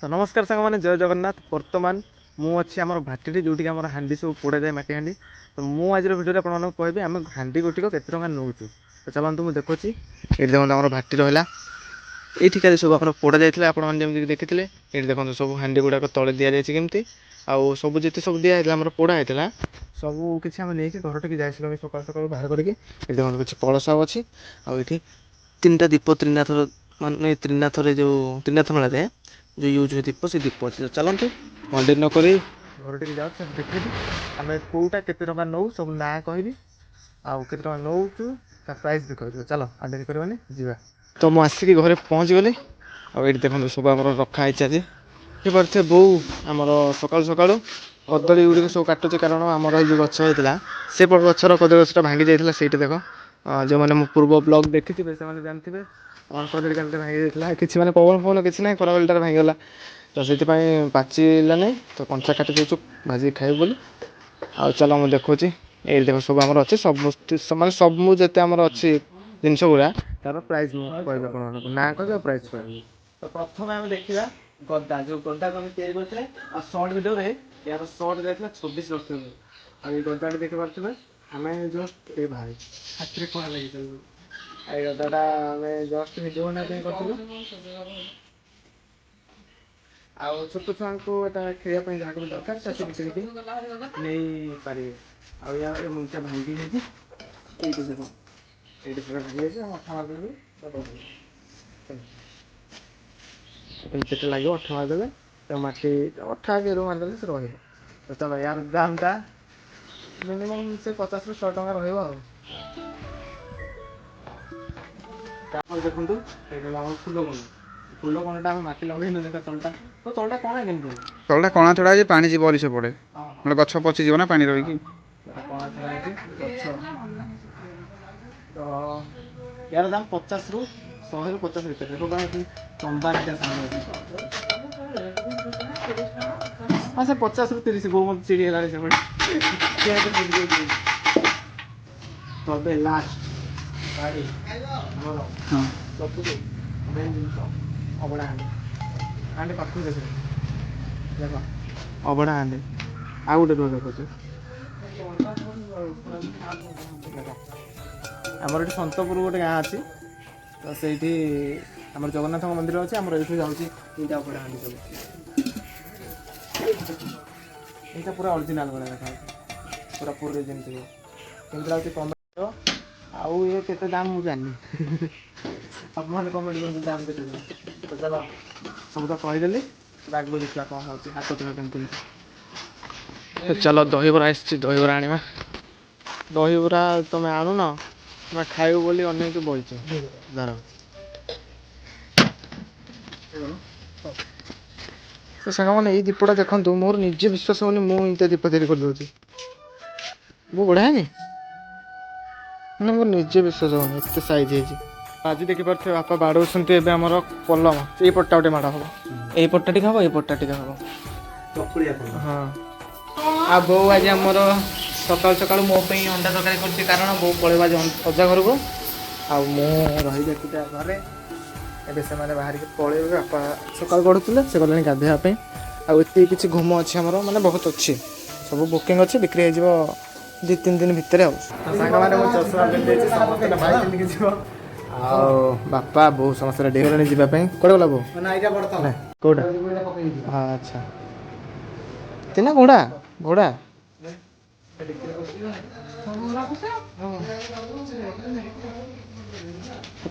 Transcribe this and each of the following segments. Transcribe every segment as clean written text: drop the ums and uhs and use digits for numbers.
तो नमस्कार सांग मैंने जय जगन्नाथ। बर्तमान मुझे आम भाटी जो आम हाँ सब पोड़ा जाए मटी हाँ। तो मुझे भिडियो आपको कहबी आम हाँ गोटी के टका नौ। तो चलते मुझे देखुची ये देखते आम भाटी रहा ये सब आप पोड़ा जाइए आपड़ी देखी ये देखते सब हाँ गुड़ाक तले दि जाए कमी आउ सब जिते सब दिखाई पोड़ा होता सब किसी आम नहीं घर टे जाइल सका सका बाहर करके देखते किसी कलश अच्छी आठी तीन टा दीप त्रिनाथ मान त्रिनाथ जो त्रिनाथ मेला जो यूज हुए दीप से दीप अच्छे। चलते मंदिर नक घर टे जाओ देखी आम कौटा के नौ सब ना कहि आउ के नौ प्राइस भी कह चलो आ डेरी करवानी जा। तो मुझे आसिक घरे पहुँच गली आठ देखते सब आम रखाई आज पारे बो आमर सका सका कदली गुड़िक सब काटुचे कारण आमर जो गच होता से गचर कदली गछटा भांगी जाता से देख जो मैंने मो पूर्व ब्लॉग देखी से जानते कदली कांटे भांगी जाता कि मैंने पवन फवन किसी ना खराबेलटार भांगीगला तो से पाचिला नहीं तो कंचा काटी देचु भाजी खाइबू बोली आ चलो मुझे देखुची ये देख सब आम अच्छे सब मानते सब जिते आम अच्छी जिनस गुड़ा तार प्राइस कह ना कह प्राइस कह। तो प्रथम आम देखा गदा जो गदा को करते सर्ट भिडियो यार सर्ट जाता 26 लक्ष आ गदा देखी पारे आम जस्ट ये भाई हाथ कड़ा लगी गदाटा आम जस्ट भिडियो बनाई आउ छोट छुआ को खेलने जहाँ भी दरकार चाषी बिक्री नहीं पारे आउ मुंचा भांगी जाइए ये देख ये भांगी जाइए अठा मारदेवी लगे अठा मारदे तो मटी अठा गेरु मारदे से रही। तो चलो यार दामटा मिनिमम से 50 ରୁ 100 टका रहा देखु ये फूल कौन फूल कणटा आम माटी लगे देखा तलटा तो तलटा कणा के तलटा कणा छड़ा है पानी जीव से पड़े मतलब गछ पचिज ना पानी रही तो यार दाम 50 ରୁ 100 ରୁ 50 भर चंबा हाँ से 50 ରୁ 30 गो मत चिड़ी तबे लास्ट गाड़ी अबड़ा हाँ पाख देख अबड़ा हाँ आउ गोटे देखो आमर ये सतपुर गोटे गाँ अच्छी तो से आम जगन्नाथ मंदिर अच्छे आम ये जाऊँगी दुईटा अबड़ा हाँ सब यहाँ पूरा ओरिजिनल भाई देखा पूरा पूरे जमी कमी लगे टमाटो आउ ये के दाम मुझे जानी आपने कमेंट दाम के तो चलो सब तो कहीदेली आगे देखा कौन हो हाथ कमी तो चलो दहीबरा आस दहीबरा आने दहीबरा तुम आणुन तुम खाइब बोली अनेक बच धर तो सांग मैंने ये दीपटा देखो मोर निजे विश्वास होनी मुझे दीप तैयारी कर दूसरी वो बढ़िया नहीं मैंने मोर निजे विश्वास होनी एत सैज है आज देखिपे बापा बाड़ौंट आम पलम ये पट्टा गोटे माड़ हम ये पट्टा टी हम ये पट्टा टी हम हाँ आ बो आज आमर सकाल सकाल मो अंडा तरकारी कर कारण बो पलैबा अजा घर को रही घरे एवं से बाहर के पलैबे बापा सकाल गढ़ुले से गले गाधेवाई आते किसी घुम अच्छे आमर माने बहुत अच्छी सब बुकिंग अच्छी बिक्री हो 2-3 दिन भितर बापा बो समस्त रेडी होगा जावाई कौटे गला बो कौटा अच्छा तीन घोड़ा घोड़ा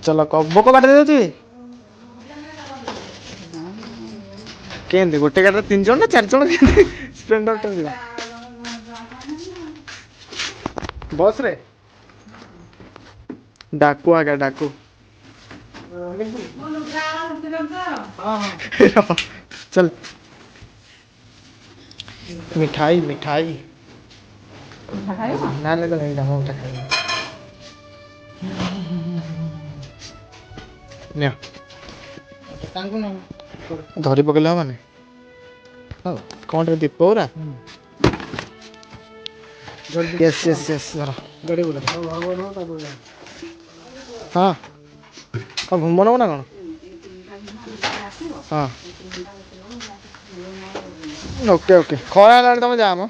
चलो बोक बाट दे केंदी गोटे गाड़ी 3 जन ना 4 जन स्प्लेंडर बस रे डाकू आ गया डाकू चल मिठाई मिठाई ना ले धरी पकड़े माने कौन दीप पूरा यस यस यस गाड़ी बोला हाँ कौन घूम ना कौन हाँ ଓକେ ଓକେ ଖରା ହେଲାଣି ତମେ ଯାଅ ମ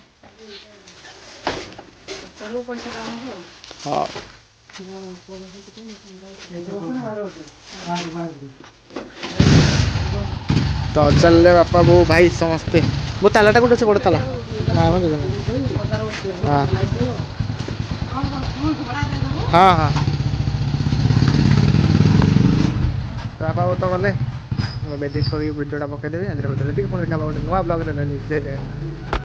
ହଁ ତ ଚାଲିଲେ ବାପା ବୋଉ ଭାଇ ସମସ୍ତେ ମୋ ତାଲାଟା କୋଉଠି ଅଛି ବଡ଼ ତାଲା ହଁ ହଁ ହଁ ବାପା ବୋଉ ତ ଗଲେ ମୁଁ ଏଡିଟ୍ କରିକି ଭିଡ଼ିଓଟା ପକେଇଦେବି ଆଜିର ଭିଡ଼ିଓ ଟିକେ ପୁଣି ଗୋଟେ ନୂଆ ବ୍ଲଗରେ